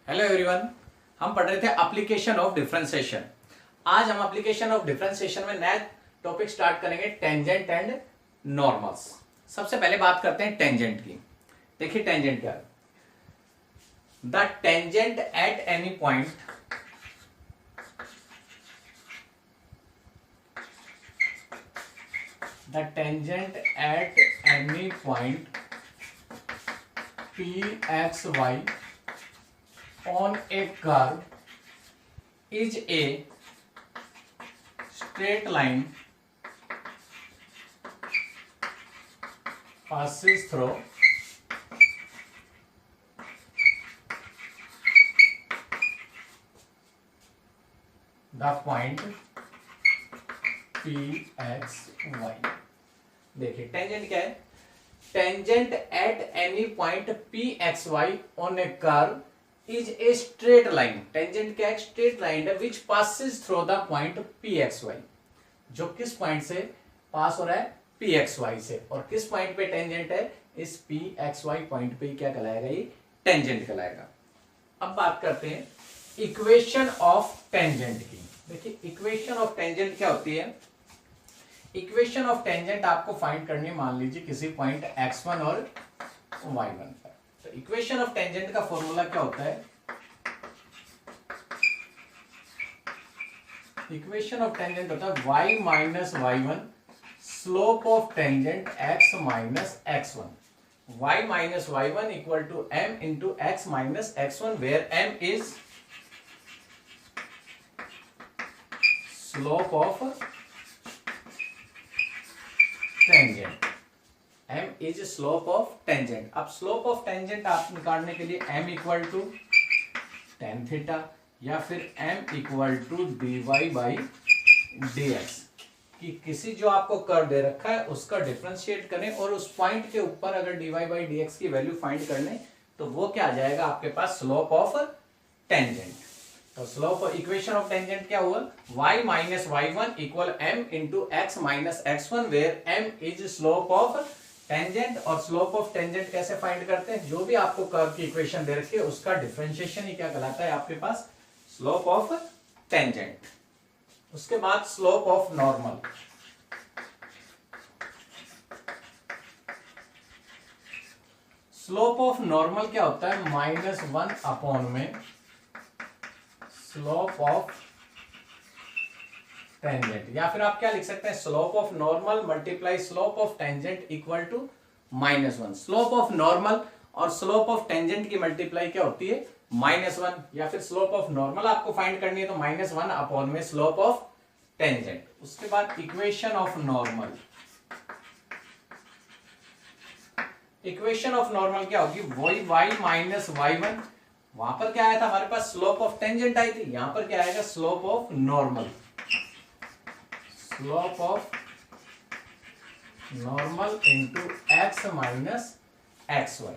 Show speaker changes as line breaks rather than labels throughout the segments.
Hello everyone. हम पढ़ रहे थे एप्लीकेशन ऑफ डिफरेंशिएशन। आज हम एप्लीकेशन ऑफ डिफरेंशिएशन में नया टॉपिक स्टार्ट करेंगे, टेंजेंट एंड नॉर्मल्स। सबसे पहले बात करते हैं टेंजेंट की। देखिए टेंजेंट क्या है। The tangent at any point p x y on a curve is a straight line passes through the point p x y। देखिए टेंजेंट क्या है। Tangent at any point p x y on a curve is a straight line. Tangent क्या है? Straight line है which passes through the point p x y, जो किस point से पास हो रहा है? पी एक्स वाई से। और किस पॉइंट पे टेंजेंट है? इस पी एक्स वाई पॉइंट पे क्या कहलाएगा? ये टेंजेंट कहलाएगा। अब बात करते हैं इक्वेशन ऑफ टेंजेंट की। देखिए इक्वेशन ऑफ टेंजेंट क्या होती है। इक्वेशन ऑफ टेंजेंट आपको फाइंड करनी है, मान लीजिए किसी पॉइंट x1 और y1 पर। तो इक्वेशन ऑफ टेंजेंट का फॉर्मूला क्या होता है? इक्वेशन ऑफ टेंजेंट होता है y minus y1 slope of tangent x minus x1। y minus y1 equal to m into x minus x1, where m is slope of tangent. m is slope of tangent. अब slope of tangent आप निकालने के लिए m equal to tan theta या फिर m equal to dy by dx कि किसी जो आपको कर्व दे रखा है उसका डिफरेंशिएट करें और उस पॉइंट के ऊपर अगर dy बाई dx की वैल्यू फाइंड करने तो वो क्या आ जाएगा आपके पास? Slope of tangent. तो स्लोप इक्वेशन ऑफ टेंजेंट क्या हुआ? y minus y1 equal m into x minus x1, where m is slope of tangent. और स्लोप ऑफ टेंजेंट कैसे फाइंड करते हैं? जो भी आपको कर्व की इक्वेशन दे रखी है उसका डिफरेंशिएशन ही क्या कहलाता है आपके पास? Slope of tangent. उसके बाद slope of normal. Slope of normal क्या होता है? -1 अपॉन में स्लोप ऑफ टेंजेंट, या फिर आप क्या लिख सकते हैं? Slope of normal multiply slope of tangent equal to -1। Slope of normal और स्लोप ऑफ टेंजेंट की मल्टीप्लाई क्या होती है? -1। या फिर स्लोप ऑफ नॉर्मल आपको फाइंड करनी है तो -1 अपॉन में स्लोप ऑफ टेंजेंट। उसके बाद equation of normal. Equation of normal क्या होगी? वही y माइनस y1, वहां पर क्या आया था हमारे पास? स्लोप ऑफ टेंजेंट आई थी। यहां पर क्या आएगा? Slope of normal. Slope of normal into x minus x1।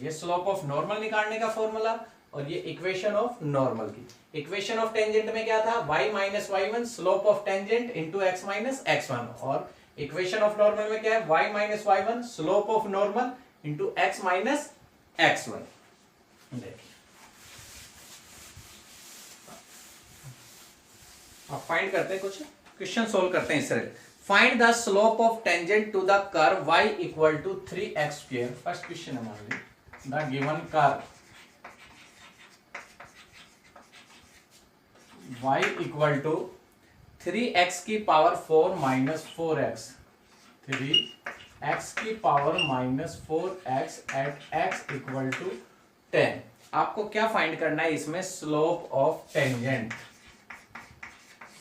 ये स्लोप ऑफ नॉर्मल निकालने का फॉर्मूला और ये इक्वेशन ऑफ नॉर्मल की। इक्वेशन ऑफ टेंजेंट में क्या था? y minus y1 slope of tangent into x minus x1। और इक्वेशन ऑफ नॉर्मल में क्या है? y minus y1 slope of normal into x minus x1। देखिए अब फाइंड करते हैं, कुछ क्वेश्चन सोल्व करते हैं इस तरह। Find the slope of tangent to the curve y equal to 3x square. First question है मान लीजिए the given curve y equal to 3x की पावर 4 माइनस 4x, 3x की power minus 4x at x equal to 10। आपको क्या find करना है इसमें? Slope of tangent.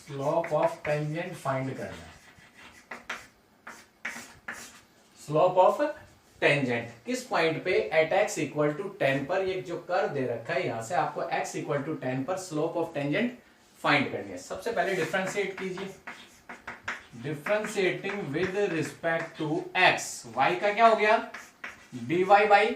Slope of tangent find करना है। स्लोप ऑफ टेंजेंट किस पॉइंट पे? एट x इक्वल टू 10 पर। ये जो कर्व दे रखा है यहां से आपको x इक्वल टू 10 पर स्लोप ऑफ टेंजेंट फाइंड करनी है। सबसे पहले डिफरेंशिएट कीजिए। Differentiating with respect to x, y का क्या हो गया? dy by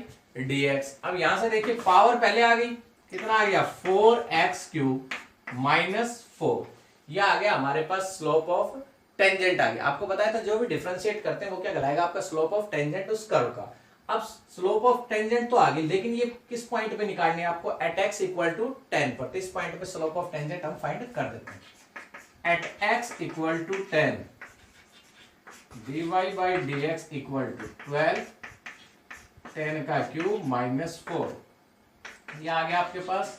dx। अब यहां से देखिए पावर पहले आ गई, कितना आ गया? 4x cube minus 4। यह आ गया हमारे पास स्लोप ऑफ टेंजेंट आ गया। आपको बताया था जो भी डिफरेंशिएट करते हैं वो क्या कहलाएगा? आपका स्लोप ऑफ टेंजेंट उस कर्व का। अब स्लोप ऑफ टेंजेंट तो आ गई, लेकिन ये किस पॉइंट पे निकालनी है आपको, एट एक्स इक्वल टू 10 पर। तो इस पॉइंट पे स्लोप ऑफ टेंजेंट हम फाइंड कर देते हैं। At x equal to 10 dy by d x equal to 12 10 का क्यूब माइनस 4, ये आ गया आपके पास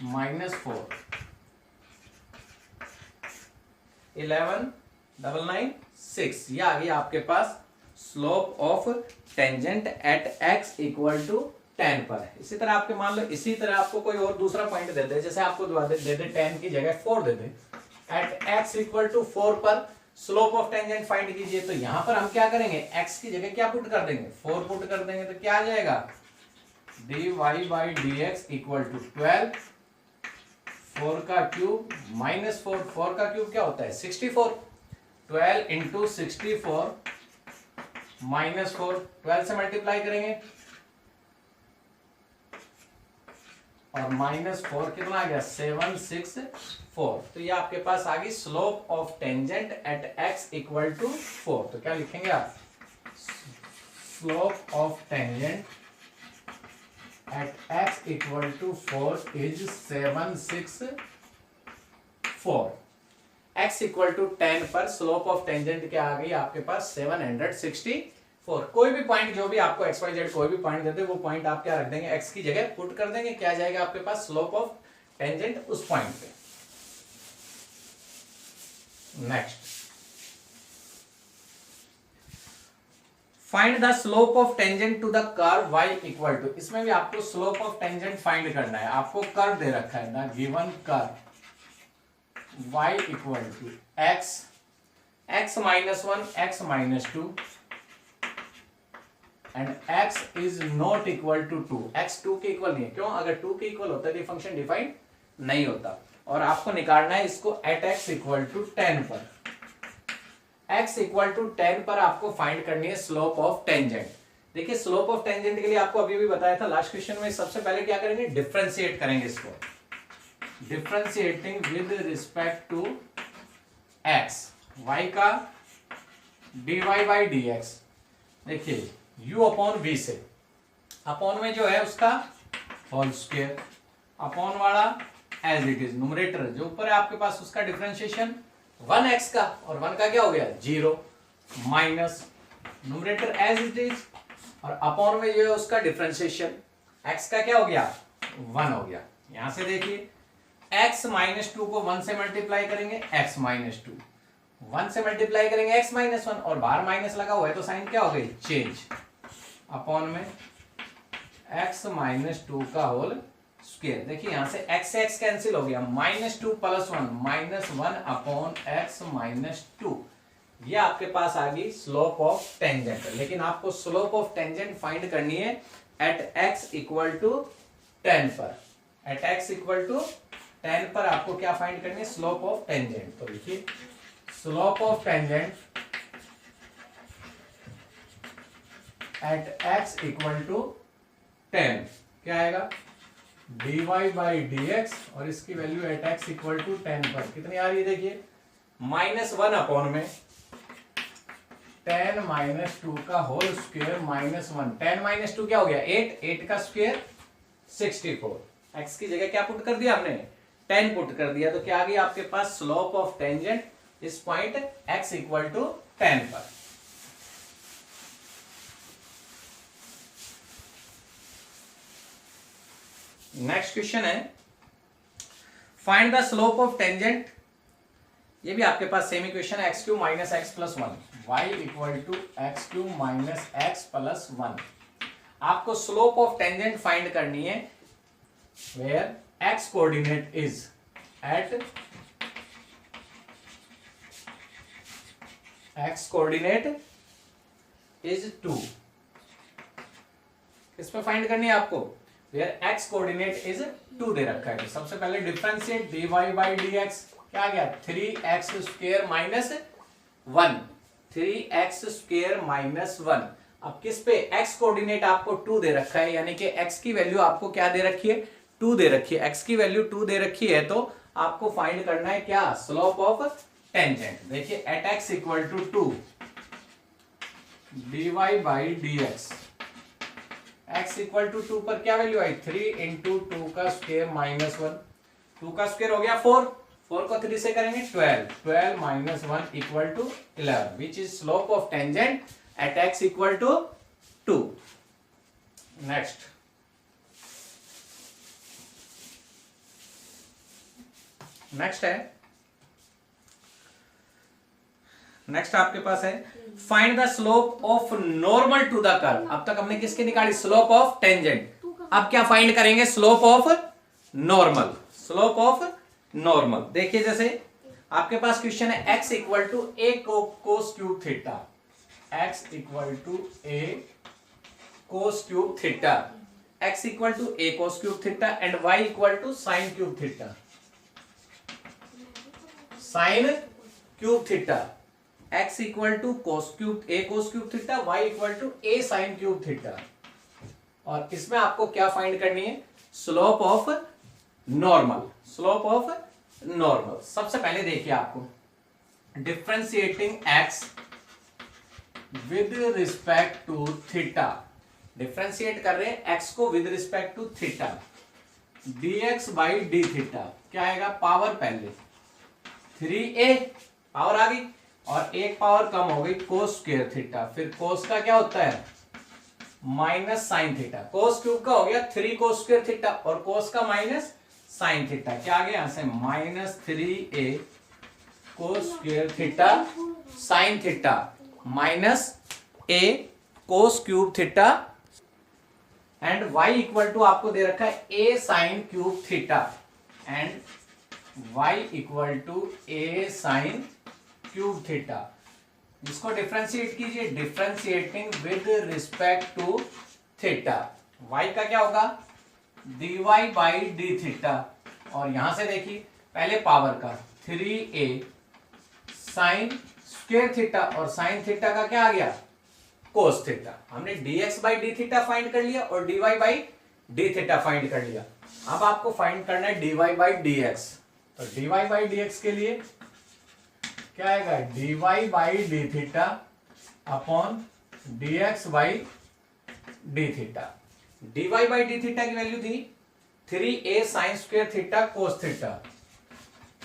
माइनस 4 11,996, ये आ गया आपके पास slope of tangent at x equal to 10 पर। इसी तरह आपके मान लो, इसी तरह आपको कोई और दूसरा पॉइंट दे दे, जैसे आपको दे दे 10 की जगह 4 दे दे, एट एक्स इक्वल टू 4 पर स्लोप ऑफ टेंजेंट फाइंड कीजिए। तो यहां पर हम क्या करेंगे, x की जगह क्या पुट कर देंगे, 4 पुट कर देंगे, तो क्या आ जाएगा, dy by d x equal to 12 4 का क्यूब माइनस 4, 4 का क्यूब क्या होता है 64, 12 इंटू 64 माइनस 4, 12 से मल्टीप्लाई करेंगे और माइनस 4 कितना आ गया 764। तो ये आपके पास आ गई slope of tangent at x equal to 4। तो क्या लिखेंगे आप, slope of tangent at x equal to 4 is 764। x equal to 10 पर स्लोप ऑफ टेंजेंट क्या आ गई आपके पास 764। कोई भी पॉइंट जो भी आपको एक्स वाई जेड कोई भी पॉइंट देते वो पॉइंट आप क्या रख देंगे, x की जगह पुट कर देंगे, क्या जाएगा आपके पास स्लोप ऑफ टेंजेंट उस पॉइंट पे। Next, find the slope of tangent to the curve y equal to, इसमें भी आपको स्लोप ऑफ टेंजेंट फाइंड करना है। आपको कर्व दे रखा है, the given curve y equal to x minus 1 x minus 2 and x is not equal to 2, x 2 के इक्वल नहीं है। क्यों, अगर 2 के इक्वल होता है तो फंक्शन डिफाइन नहीं होता। और आपको निकालना है इसको एट x इक्वल टू 10 पर, x इक्वल टू 10 पर आपको फाइंड करनी है स्लोप ऑफ टेंजेंट। देखिए स्लोप ऑफ टेंजेंट के लिए आपको अभी भी बताया था लास्ट क्वेश्चन में, सबसे पहले क्या करेंगे, डिफरेंशिएट करेंगे इसको, differentiating with respect to x, y का dy बाई डी एक्स। देखिए u अपॉन v से, अपॉन में जो है उसका होल स्क्वायर, अपॉन वाला एज इट इज, न्यूमरेटर जो ऊपर है आपके पास उसका डिफरेंशिएशन 1x का, और 1 का क्या हो गया 0, minus numerator as it is, और अपॉन में जो है उसका डिफरेंशिएशन x का क्या हो गया 1 हो गया। यहां से देखिए x माइनस 2 को 1 से मल्टीप्लाई करेंगे x माइनस 2, 1 से मल्टीप्लाई करेंगे x माइनस 1, और बाहर माइनस लगा हुआ है तो साइन क्या हो गई चेंज, अपॉन में x माइनस 2 का होल स्क्वायर। देखिए यहां से x से x कैंसिल हो गया, minus 2 plus 1 minus 1 upon x minus 2। ये आपके पास आ गई स्लोप ऑफ टेंजेंट। लेकिन आपको स्लोप ऑफ टेंजेंट फाइंड करनी है एट x इक्वल टू 10 पर, एट x इक्वल टू 10 पर आपको क्या फाइंड करनी है, स्लोप ऑफ टेंजेंट। तो लिखिए slope of tangent at x equal to 10 क्या आएगा, dy बाई डी एक्स, और इसकी value at x equal to 10 पर कितनी आ रही है, देखिए माइनस 1 अपॉन में 10 माइनस 2 का होल स्क्वायर माइनस 1, 10 माइनस 2 क्या हो गया 8, 8 का स्क्वायर 64। x की जगह क्या पुट कर दिया हमने 10 पुट कर दिया, तो क्या आ गई आपके पास स्लोप ऑफ टेंजेंट इस पॉइंट x इक्वल टू 10 पर। नेक्स्ट क्वेश्चन है, find the slope of tangent, ये भी आपके पास सेम इक्वेशन है, x cube minus x plus 1, y equal to x cube minus x plus 1। आपको स्लोप ऑफ टेंजेंट फाइंड करनी है where x coordinate is at, x coordinate is 2, किस पे फाइंड करनी है आपको, वेयर एक्स कोऑर्डिनेट इज 2 दे रखा है। तो सबसे पहले differentiate dy by d x, क्या आ गया 3x square minus 1, 3x square minus 1। अब किस पे, x कोऑर्डिनेट आपको 2 दे रखा है, यानी कि x की वैल्यू आपको क्या दे रखी है 2 दे रखी है, x की वैल्यू 2 दे रखी है, तो आपको फाइंड करना है क्या स्लोप ऑफ टेंजेंट। देखिए at x equal to 2 dy by d x x equal to 2 पर क्या वैल्यू आई 3 इंटू 2 का स्क्वायर माइनस 1, 2 का स्क्वायर हो गया 4, 4 को 3 से करेंगे 12, 12 minus 1 equal to 11 which is slope of tangent at x equal to 2। Next है, नेक्स्ट आपके पास है find the slope of normal to the curve. अब तक हमने किसकी निकाली स्लोप ऑफ टेंजेंट, अब क्या फाइंड करेंगे slope of normal, slope of normal. देखिए जैसे आपके पास क्वेश्चन है x equal to a cos cube theta, x equal to a cos cube theta, x equal to a cos cube theta and y equal to sine cube theta, sine cube theta, x equal to cos cube a cos cube theta, y equal to a sine cube theta. और इसमें आपको क्या find करनी है slope of normal, slope of normal. सबसे पहले देखिए आपको differentiating x with respect to theta, differentiate कर रहे हैं x को with respect to theta, dx by d theta क्या आएगा पावर पहले 3a पावर आ गई और एक पावर कम हो गई कोस स्क्वायर थीटा, फिर कोस का क्या होता है minus sine theta, cos cube का हो गया 3 कोस स्क्वायर थीटा और कोस का माइनस साइन थीटा, क्या आ गया यहां से minus 3a cos square theta sine theta minus a cos cube theta and y equal to आपको दे रखा है a sine cube theta and y equal to a sine cube theta. इसको डिफरेंशिएट कीजिए, differentiating with respect to theta, y का क्या होगा dy by d theta और यहां से देखिए पहले पावर का 3a साइन स्क्वायर थीटा और साइन थीटा का क्या आ गया कोस थीटा। हमने dx by d theta find कर लिया और dy by d theta find कर लिया। अब आपको फाइंड करना है dy बाई dx, तो dy बाई dx के लिए क्या आएगा dy by d theta upon dx by d theta. dy by d theta की वैल्यू थी 3a sine square theta cos theta,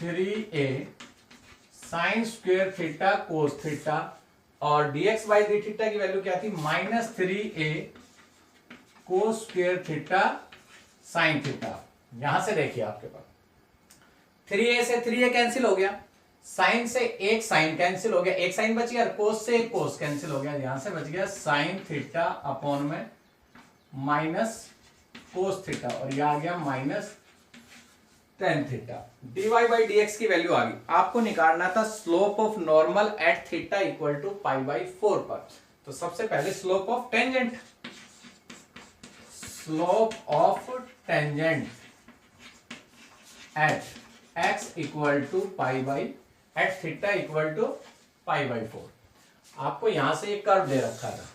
3a sine square theta cos theta और dx by d theta की value क्या थी minus 3a cos square theta sine theta. यहां से देखिए आपके पास 3a से 3a कैंसिल हो गया, साइन से एक साइन कैंसिल हो गया, एक साइन बच गया, कोस से एक कोस कैंसिल हो गया, यहां से बच गया साइन थीटा अपॉन में माइनस कोस थीटा और यह आ गया minus tan theta. dy by dx की वैल्यू आ गई। आपको निकालना था slope of normal at theta equal to pi by 4 पर। तो सबसे पहले slope of tangent, slope of tangent at x equal to pi by at theta equal to pi by 4। आपको यहां से एक कर्व दे रखा था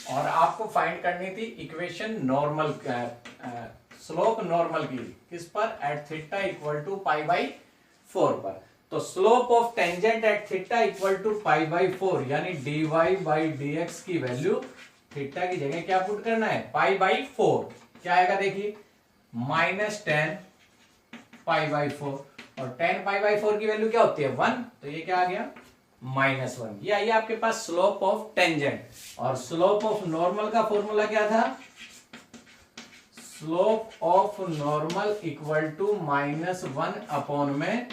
और आपको फाइंड करनी थी इक्वेशन नॉर्मल स्लोप नॉर्मल की, किस पर at theta equal to pi by 4 पर। तो slope of tangent at theta equal to pi by 4 यानी dy बाई dx की वैल्यू थीटा की जगह क्या पुट करना है पाई बाई 4, क्या आएगा देखिए माइनस 10 पाई बाई 4 और 10 पाई बाई 4 की वैल्यू क्या होती है 1, तो ये क्या आ गया माइनस 1। ये आइए आपके पास स्लोप ऑफ टेंजेंट और स्लोप ऑफ नॉर्मल का फॉर्मूला क्या था slope of normal equal to minus 1 upon में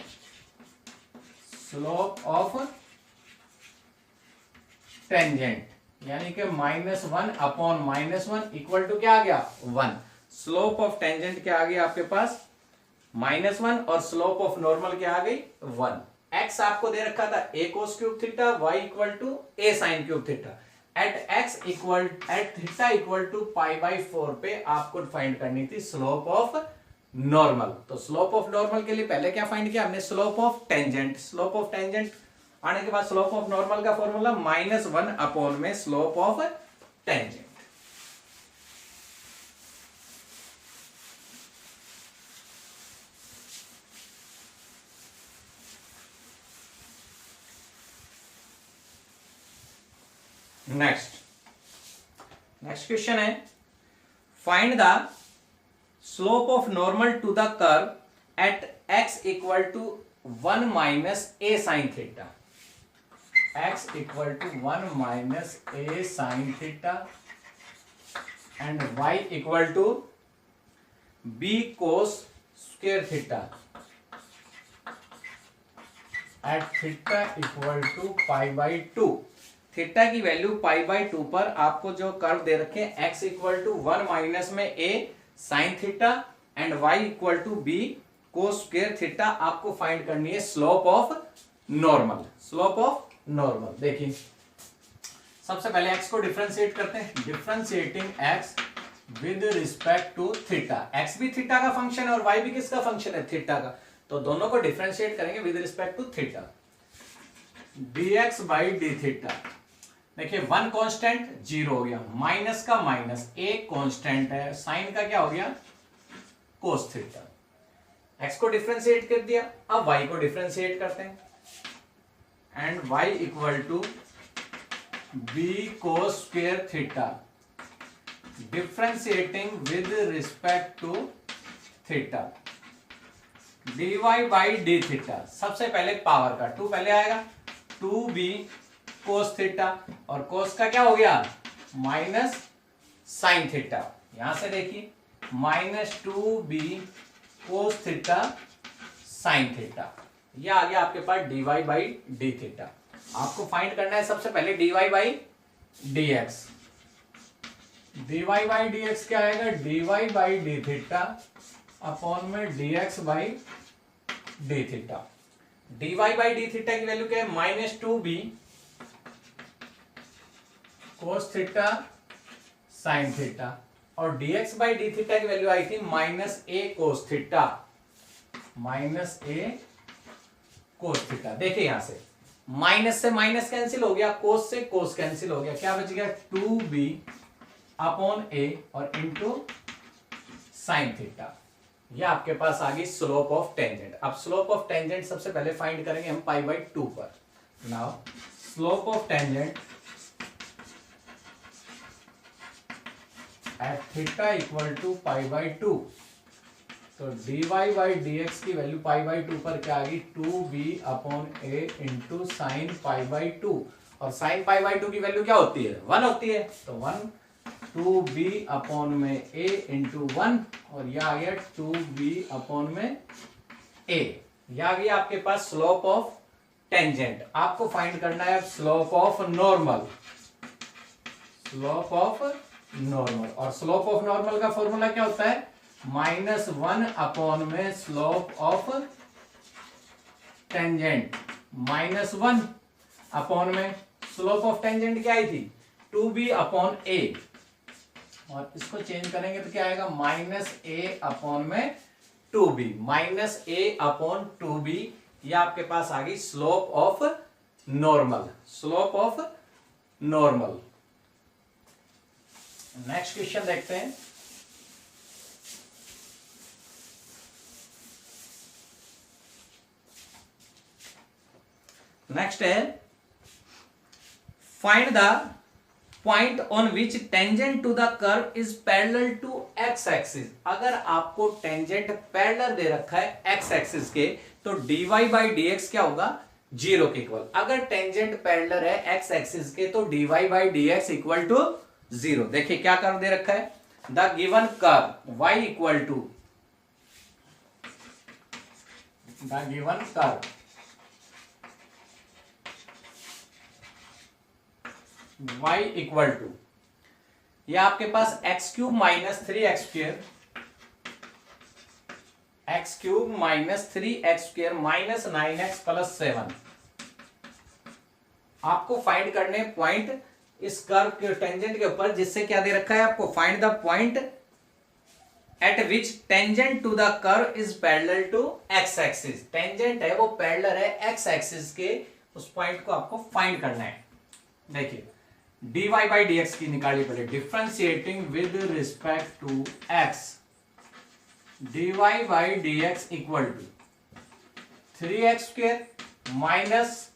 स्लोप ऑफ टेंजेंट यानी कि minus 1 upon minus 1 equal to क्या आ गया 1। स्लोप ऑफ टेंजेंट क्या आ गया आपके पास माइनस 1 और स्लोप ऑफ नॉर्मल क्या आ गई 1। x आपको दे रखा था a cos cube theta y equal to a sin cube theta at theta equal to pi by 4 पे आपको फाइंड करनी थी स्लोप ऑफ नॉर्मल। तो स्लोप ऑफ नॉर्मल के लिए पहले क्या फाइंड किया हमने slope of tangent, slope of tangent आने के बाद स्लोप ऑफ नॉर्मल का फॉर्मूला माइनस 1 अपॉन में slope of tangent. Next question है find the slope of normal to the curve at x equal to 1 minus a sine theta, x equal to 1 minus a sine theta and y equal to b cos square theta at theta equal to pi by 2। Theta की value pi by 2 पर आपको जो curve दे रखे हैं x equal to 1 minus में a sine theta and y equal to b cos square theta, आपको find करनी है slope of normal. Slope of normal देखिए, सबसे पहले x को डिफरेंशिएट करते हैं। Differentiating x with respect to theta, x भी थीटा का फंक्शन है और y भी किसका फंक्शन है, थीटा का, तो दोनों को डिफरेंशिएट करेंगे with respect to theta. dx by d theta, देखिए 1 कांस्टेंट 0 हो गया, माइनस का माइनस, एक कांस्टेंट है, साइन का क्या हो गया कोस थीटा। x को डिफरेंशिएट कर दिया, अब y को डिफरेंशिएट करते हैं and y equal to b cos square theta, differentiating with respect to theta. dy by d theta, सबसे पहले पावर का 2 पहले आएगा, 2b कोस थीटा, और कोस का क्या हो गया माइनस साइन थीटा, यहां से देखिए minus 2b cos theta sine theta, यह आ गया आपके पास dy बाई डी थीटा। आपको फाइंड करना है सबसे पहले dy by dx। dy by dx क्या आएगा, dy by d theta upon में dx by d theta. dy by d theta की वैल्यू क्या है, minus 2b cos theta sine theta, और dx बाई डी थीटा की वैल्यू आई थी minus a cos theta, minus a cos theta. देखिए यहां से माइनस से माइनस कैंसिल हो गया, कोस से कोस कैंसिल हो गया, क्या बच गया 2b अपॉन a और इंटू साइन थीटा। ये आपके पास आ गई स्लोप ऑफ टेंजेंट। अब स्लोप ऑफ टेंजेंट सबसे पहले फाइंड करेंगे हम पाई बाई 2 पर। Now slope of tangent at theta equal to pi by 2, तो dy बाई dx की वैल्यू पाई बाई 2 पर क्या आ गई 2b upon a into sine pi by 2, और साइन पाई बाई 2 की वैल्यू क्या होती है 1 होती है, तो 1 2b अपॉन में a इंटू 1, और यह आ गया 2b अपॉन में a। यह आ गया आपके पास स्लोप ऑफ टेंजेंट। आपको फाइंड करना है slope of normal, slope of normal, और स्लोप ऑफ नॉर्मल का फॉर्मूला क्या होता है -1 अपॉन में स्लोप ऑफ टेंजेंट, -1 अपॉन में स्लोप ऑफ टेंजेंट क्या आई थी 2b अपॉन a, और इसको चेंज करेंगे तो क्या आएगा -a अपॉन में 2b, -a अपॉन 2b। ये आपके पास आ गई slope of normal, slope of normal. Next question देखते हैं। नेक्स्ट है find the point on which tangent to the curve is parallel to x axis. अगर आपको टेंजेंट पैरेलल दे रखा है एक्स एक्सिस के, तो dy बाई dx क्या होगा 0 के इक्वल। अगर टेंजेंट पैरेलल है एक्स एक्सिस के, तो dy by dx equal to 0। देखिए क्या कर्व दे रखा है, the given curve y equal to, the given curve y equal to, यह आपके पास x cube minus 3x square, x cube minus 3x square minus 9x plus 7। आपको find करने पॉइंट इस कर्व के टेंजेंट के ऊपर, जिससे क्या दे रखा है आपको find the point at which tangent to the curve is parallel to x axis. Tangent है वो पैरेलल है एक्स एक्सिस के, उस पॉइंट को आपको फाइंड करना है। देखिए dy बाई dx की निकालिए पहले, differentiating with respect to x, dy by dx equal to 3x square minus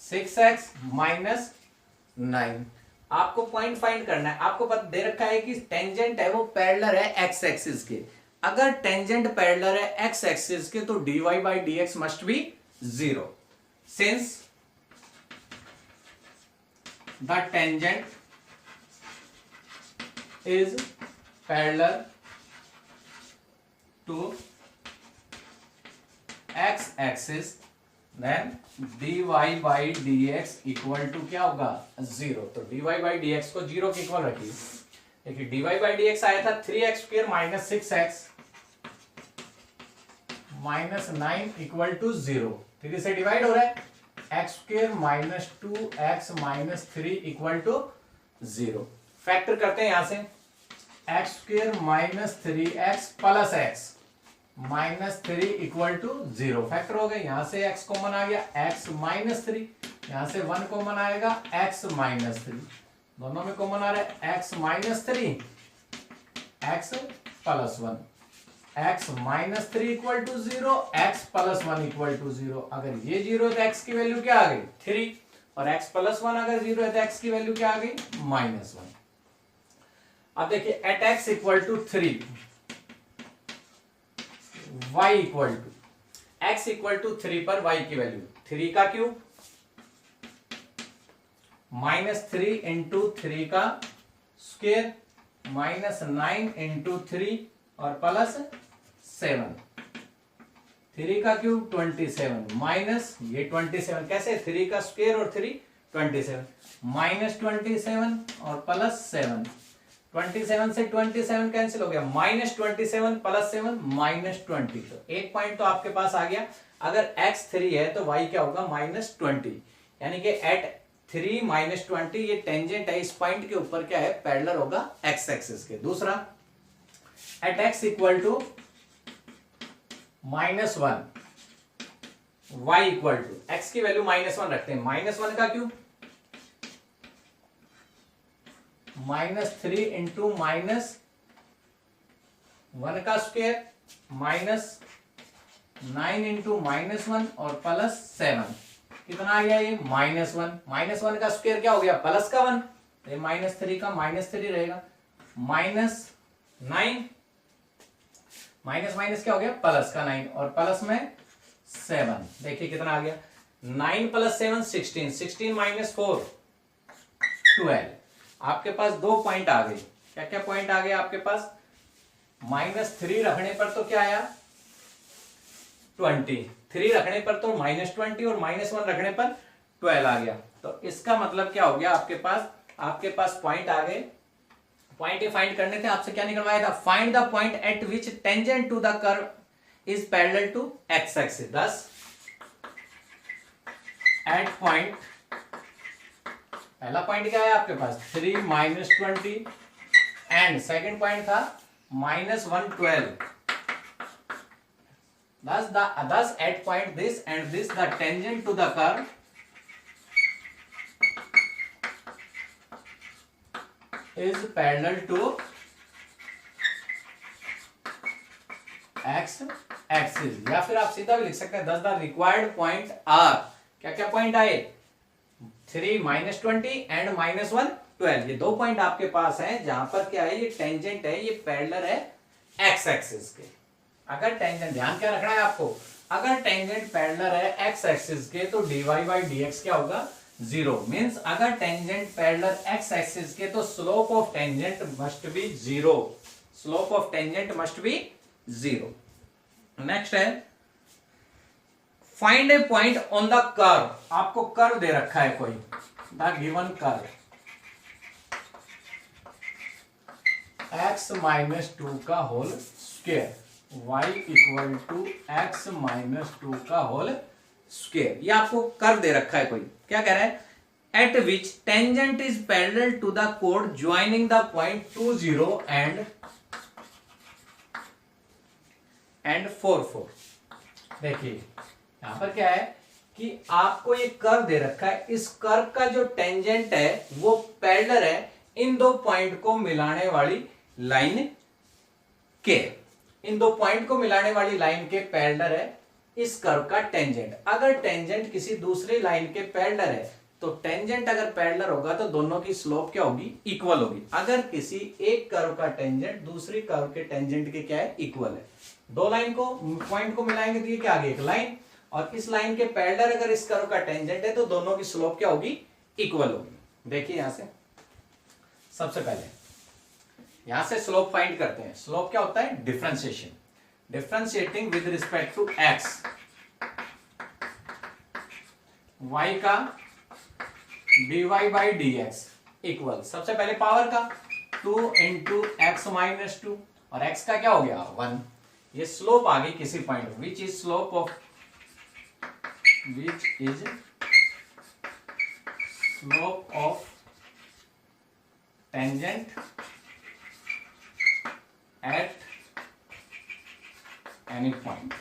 6x minus 9। आपको पॉइंट फाइंड करना है। आपको पता दे रखा है कि टेंजेंट है वो पैरेलल है एक्स एक्सिस के। अगर टेंजेंट पैरेलल है एक्स एक्सिस के तो dy by dx must be 0 since the tangent is parallel to x axis then dy by dx equal to क्या होगा 0। तो dy by dx को 0 के इक्वल रखिए। देखिए dy by dx आया था 3x square minus 6x minus 9 equal to 0। 3 से डिवाइड हो रहा है x square minus 2x minus 3 equal to 0। Factor करते हैं यहां से x square minus 3x plus x minus 3 equal to 0। Factor हो गए। यहां से x कॉमन आ गया x माइनस 3, यहां से 1 कॉमन आएगा x माइनस 3, दोनों में कॉमन आ रहा है x minus 3 x plus 1, x minus 3 equal to 0, x plus 1 equal to 0। अगर ये 0 है तो x की वैल्यू क्या आ गई 3, और x प्लस 1 अगर 0 है तो x की वैल्यू क्या आ गई माइनस 1। अब देखिए at x equal to 3 y equal to x equal to 3 पर y की वैल्यू 3 का क्यूब माइनस 3 इंटू 3 का स्क्वायर माइनस 9 इंटू 3 और प्लस 7, 3 का क्यूब 27 माइनस ये 27 कैसे 3 का स्क्वायर और 3 27 माइनस 27 और प्लस 7, 27 से 27 कैंसिल हो गया माइनस 27 प्लस 7 माइनस 20। तो एक पॉइंट तो आपके पास आ गया। अगर x 3 है तो y क्या होगा माइनस 20, यानी कि एट 3 माइनस 20 ये टेंजेंट है इस पॉइंट के ऊपर क्या है पैरेलल होगा x एक्सिस के। दूसरा at x equal to minus 1 y equal to x की वैल्यू माइनस 1 रखते हैं माइनस 1 का क्यूब माइनस 3 इंटू माइनस 1 का स्क्वायर माइनस 9 इंटू माइनस 1 और प्लस 7, कितना आ गया ये माइनस 1। माइनस 1 का स्क्वायर क्या हो गया प्लस का 1, ये माइनस 3 का माइनस 3 रहेगा माइनस 9 माइनस माइनस क्या हो गया प्लस का 9 और प्लस में 7। देखिए कितना आ गया 9 प्लस 7 16, 16 माइनस 4 12। आपके पास दो पॉइंट आ गए। क्या क्या पॉइंट आ गए आपके पास माइनस 3 रखने पर तो क्या आया 20, 3 रखने पर तो माइनस 20 और माइनस 1 रखने पर 12 आ गया। तो इसका मतलब क्या हो गया आपके पास पॉइंट आ गए। पॉइंट फाइंड करने थे आपसे क्या निकलवाया था find the point at which tangent to the curve is parallel to x axis. Thus at point पहला पॉइंट क्या है आपके पास 3 माइनस 20 एंड सेकेंड पॉइंट था minus 112। Thus at point this and this the tangent to the curve is parallel to x axis। या फिर आप सीधा भी लिख सकते हैं thus the required point are क्या क्या पॉइंट आए 3 माइनस 20 एंड माइनस 112। ये दो पॉइंट आपके पास हैं जहां पर क्या है ये टेंजेंट है ये पैरेलल है एक्स एक्सिस के। अगर टेंजेंट ध्यान क्या रखना है आपको अगर टेंजेंट पैरेलल है एक्स एक्सिस के तो dy by dx क्या होगा 0। मींस अगर टेंजेंट पैरेलल एक्स एक्सिस के तो slope of tangent must be 0। Slope of tangent must be 0। Next है find a point on the curve. आपको कर्व दे रखा है कोई the given curve x minus 2 का whole square y equal to x minus 2 का होल स्क्वायर। ये आपको कर्व दे रखा है कोई। क्या कह रहा है at which tangent is parallel to the कोड ज्वाइनिंग द पॉइंट 2 0 एंड 4 4। देखिए यहां पर क्या है कि आपको ये कर्व दे रखा है। इस कर्व का जो टेंजेंट है वो पैरेलल है इन दो पॉइंट को मिलाने वाली लाइन के। इन दो पॉइंट को मिलाने वाली लाइन के पैरेलल है इस कर्व का टेंजेंट। अगर टेंजेंट किसी दूसरी लाइन के पैरेलल है तो टेंजेंट अगर पैरेलल होगा तो दोनों की स्लोप क्या होगी, इक्वल होगी। अगर किसी एक कर्व का टेंजेंट दूसरी कर्व के टेंजेंट के क्या है, इक्वल है। दो लाइन को पॉइंट को मिलाएंगे तो ये क्या आ गई, एक लाइन, और इस लाइन के पैरेलल अगर इस कर्व का टेंजेंट है तो दोनों की स्लोप क्या होगी, इक्वल होगी। देखिए यहां से सबसे पहले यहां से स्लोप फाइंड करते हैं। स्लोप क्या होता है, differentiation, differentiating with respect to x, y का dy by d x equal, सबसे पहले पावर का 2 इंटू एक्स माइनस 2 और x का क्या हो गया 1। ये स्लोप आ गई किसी point, which is slope of tangent at any point,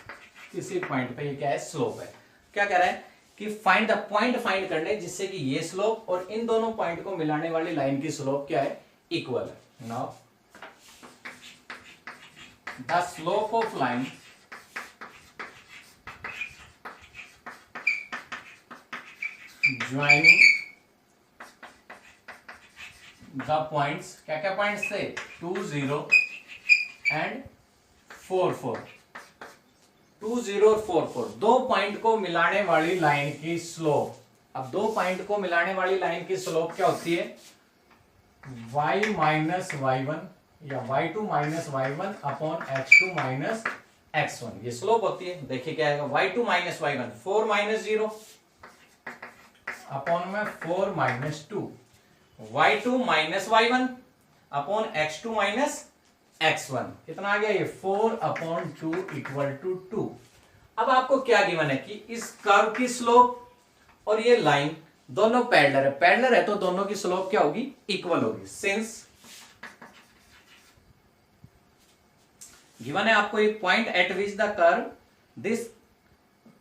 किसी पॉइंट पे ये क्या है, स्लोप है। क्या कह रहा है कि फाइंड द पॉइंट फाइंड करने जिससे कि ये स्लोप और इन दोनों पॉइंट को मिलाने वाली लाइन की स्लोप क्या है, इक्वल है। Now the slope of line joining the points, क्या क्या पॉइंट्स थे, 2 0 एंड 4 4, 2 0 और 4 4, दो पॉइंट को मिलाने वाली लाइन की स्लोप। अब दो पॉइंट को मिलाने वाली लाइन की स्लोप क्या होती है, y माइनस y1 या y2 minus y1 upon x2 minus x1, ये स्लोप होती है। देखिए क्या आएगा, y2 minus y1 4 minus 0 upon में 4 minus 2, y2 minus y1 upon x2 minus x1, कितना आ गया ये 4 अपॉन 2 इक्वल टू 2। अब आपको क्या गिवन है कि इस कर्व की स्लोप और ये लाइन दोनों पैरेलल है, पैरेलल है तो दोनों की स्लोप क्या होगी, इक्वल होगी। सिंस गिवन है आपको एक point at which the curve this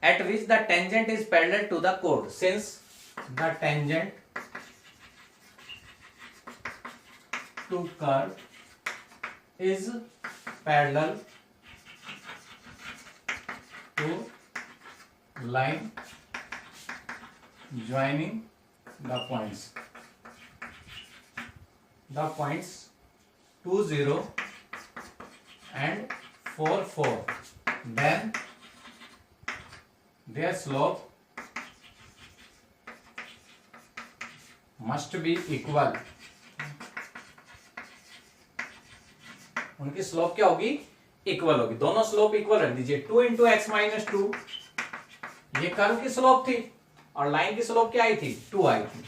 at which the tangent is parallel to the कोड, since the tangent to curve is parallel to line joining the points 2 0 and 4 4, then their slope must be equal, उनकी slope क्या होगी, equal होगी। दोनों slope equal रख दीजिए, 2 into x minus 2 ये curve की स्लोप थी और लाइन की स्लोप क्या आई थी, 2 आई थी।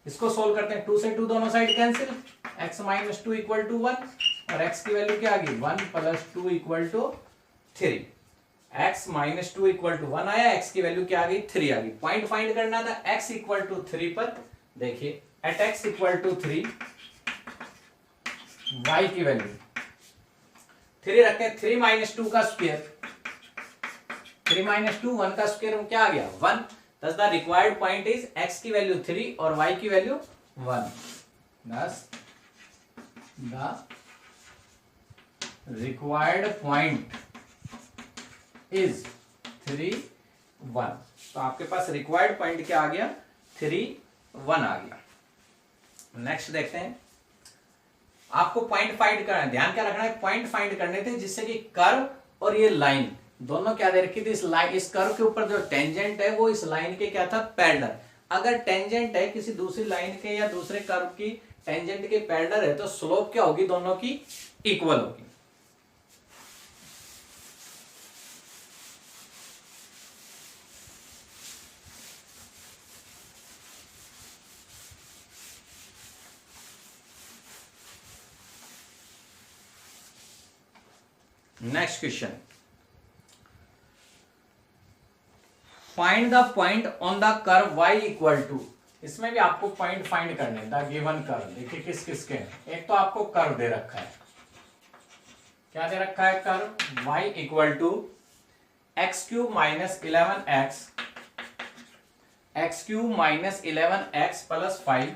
इसको सोल्व करते हैं, 2 से 2 दोनों side cancel, x minus 2 equal to 1 और एक्स की वैल्यू क्या आ गई, 1 plus 2 equal to 3। X minus 2 equal to 1 आया, एक्स की वैल्यू क्या आ गई, 3 आ गई। पॉइंट फाइंड करना था एक्स इक्वल टू 3 पर, देखिए at x equal to 3 y की वैल्यू 3 रखते हैं, 3 माइनस 2 का स्क्वायर, 3 माइनस 2 1 का स्क्वायर क्या आ गया 1, thus the required point is x की वैल्यू 3 और y की value 1, thus the required point is 3 1। तो आपके पास रिक्वायर्ड पॉइंट क्या आ गया, 3 1 आ गया। नेक्स्ट देखते हैं, आपको पॉइंट फाइंड करना है, ध्यान क्या रखना है, पॉइंट फाइंड करने थे जिससे कि कर्व और ये लाइन दोनों क्या दे रखी थी, इस कर्व के ऊपर जो टेंजेंट है वो इस लाइन के क्या था, पैरेलल। अगर टेंजेंट है किसी दूसरी लाइन के या दूसरे कर्व की टेंजेंट के पैरेलल है तो स्लोप क्या होगी, दोनों की इक्वल होगी। Next question, find the point on the curve y equal to, इसमें भी आपको पॉइंट फाइंड करने, द गिवन कर्व। देखिए किस किस के, एक तो आपको कर्व दे रखा है, क्या दे रखा है, curve y equal to x cube minus 11x, x cube minus 11x plus 5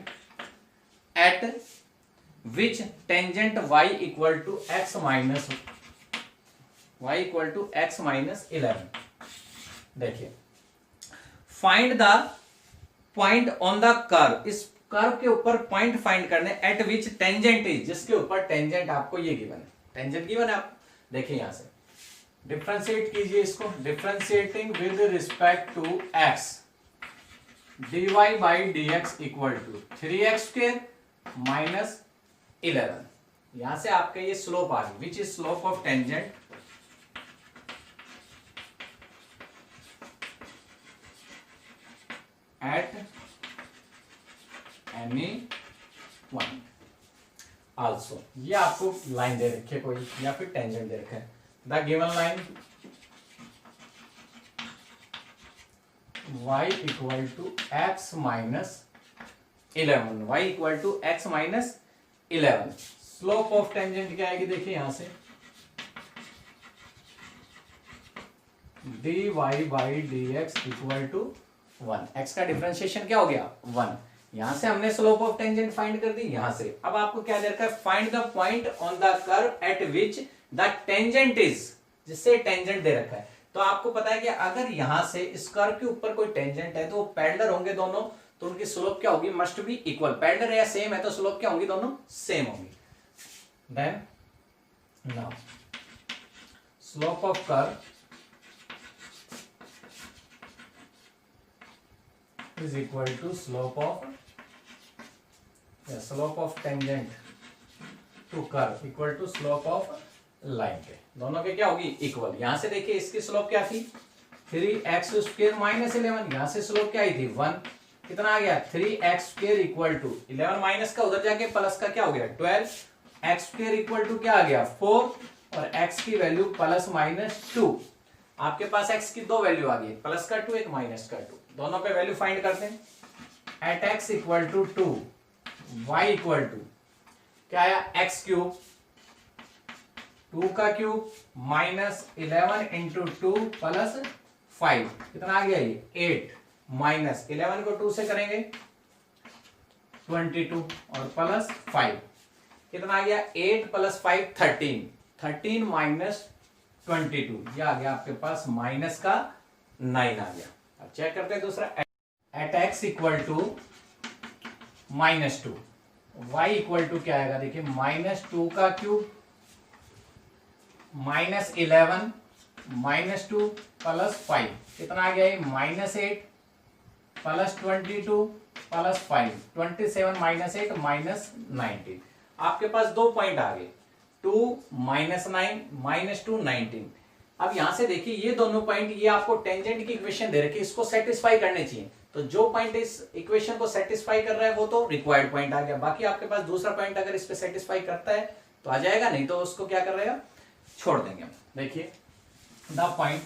at which tangent y equal to x minus y equal to x minus 11। देखिए find the point on the curve, इस curve के ऊपर point find करने at which tangent is, जिसके ऊपर tangent आपको ये given है, टेंजेंट गिवन है। आप देखिए यहां से डिफरेंशिएट कीजिए इसको, differentiating with respect to x, dy by dx equal to 3x square minus 11। यहां से आपका ये स्लोप आ गई, which is slope of tangent at any point also. ये आपको लाइन दे रखी है कोई, या फिर टेंजेंट दे रखा है, the given line y equal to x minus 11, y equal to x minus 11। Slope of tangent क्या आएगी, देखिए यहां से dy by dx equal to 1, x का डिफरेंशिएशन क्या हो गया 1। यहां से हमने स्लोप ऑफ टेंजेंट फाइंड कर दी। यहां से अब आपको क्या दे रखा है, find the point on the curve at which the tangent is, जिससे टेंजेंट दे रखा है। तो आपको पता है कि अगर यहां से इस कर्व के ऊपर कोई टेंजेंट है तो वो पैरेलल होंगे दोनों, तो उनकी स्लोप क्या होगी, मस्ट बी इक्वल। पैरेलल या सेम है तो स्लोप क्या होगी, दोनों सेम होगी। Then now slope of curve is equal to slope of tangent to curve equal to slope of line के, दोनों के क्या होगी इक्वल। यहां से देखिए इसकी स्लोप क्या थी 3x स्क्वायर माइनस 11, यहां से स्लोप क्या आई थी 1, कितना आ गया 3x square equal to 11 minus का उधर जाके प्लस का क्या हो गया 12, x स्क्वायर इक्वल टू क्या आ गया 4, और x की वैल्यू प्लस माइनस 2। आपके पास x की दो वैल्यू आ गई, प्लस का 2 एक माइनस का 2, दोनों पे वैल्यू फाइंड करते हैं। At x equal to 2, y equal to क्या आया x क्यूब, 2 का क्यूब माइनस 11 इंटू 2 प्लस 5, कितना आ गया ये 8, माइनस 11 को 2 से करेंगे 22 और प्लस 5, कितना आ गया 8 प्लस 5 13, 13 माइनस 22, ये आ गया आपके पास माइनस का 9 आ गया। अब चेक करते हैं दूसरा, at x equal to -2, y equal to क्या आएगा देखिए -2 का क्यूब माइनस 11 -2 प्लस 5, कितना आ गया ये -8 प्लस 22 प्लस 5, 27 माइनस 8 माइनस 19। आपके पास दो पॉइंट आ गए 2 -9 -2 19। अब यहां से देखिए ये दोनों पॉइंट, ये आपको टेंजेंट की इक्वेशन दे रखी है, इसको सेटिस्फाई करने चाहिए। तो जो पॉइंट इस इक्वेशन को सेटिस्फाई कर रहा है वो तो रिक्वायर्ड पॉइंट आ गया। बाकी आपके पास दूसरा पॉइंट अगर इस पे सेटिस्फाई करता है तो आ जाएगा, नहीं तो उसको क्या कर रहेगा छोड़ देंगे। देखिए द पॉइंट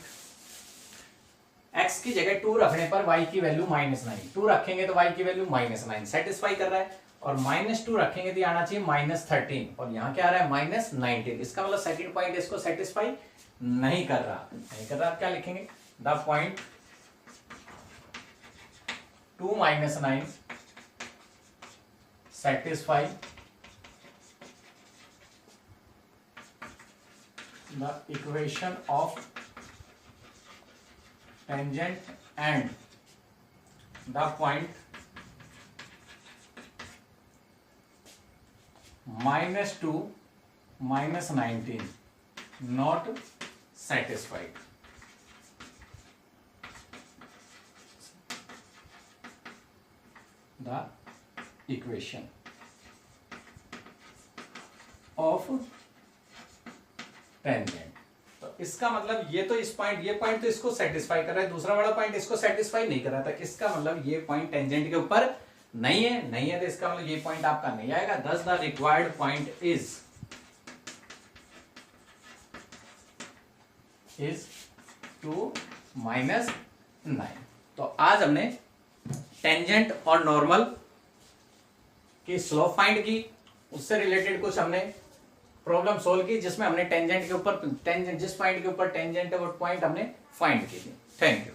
x की जगह 2 रखने पर y की वैल्यू -9, 2 रखेंगे तो y की वैल्यू -9 सेटिस्फाई कर रहा है, और -2 रखेंगे तो आना चाहिए -13, और यहाँ क्या आ रहा है -19। इसका मतलब सेकंड पॉइंट इसको सेटिस्फाई नहीं कर रहा। आप क्या लिखेंगे, the point 2 -9 satisfy the equation of tangent and the point -2 -19 not satisfied। the equation of tangent। तो इसका मतलब ये तो इस पॉइंट, ये पॉइंट तो इसको सेटिस्फाई कर रहा है, दूसरा वाला पॉइंट इसको सेटिस्फाई नहीं कर रहा था। इसका मतलब ये पॉइंट टेंजेंट के ऊपर नहीं है तो इसका मतलब ये पॉइंट आपका नहीं आएगा। thus the required point is 2 -9। तो आज हमने टेंजेंट और नॉर्मल की स्लोप फाइंड की, उससे रिलेटेड कुछ हमने प्रॉब्लम सोल्व की जिसमें हमने टेंजेंट के ऊपर, टेंजेंट जिस पॉइंट के ऊपर टेंजेंट है वो पॉइंट हमने फाइंड की थी। Thank you.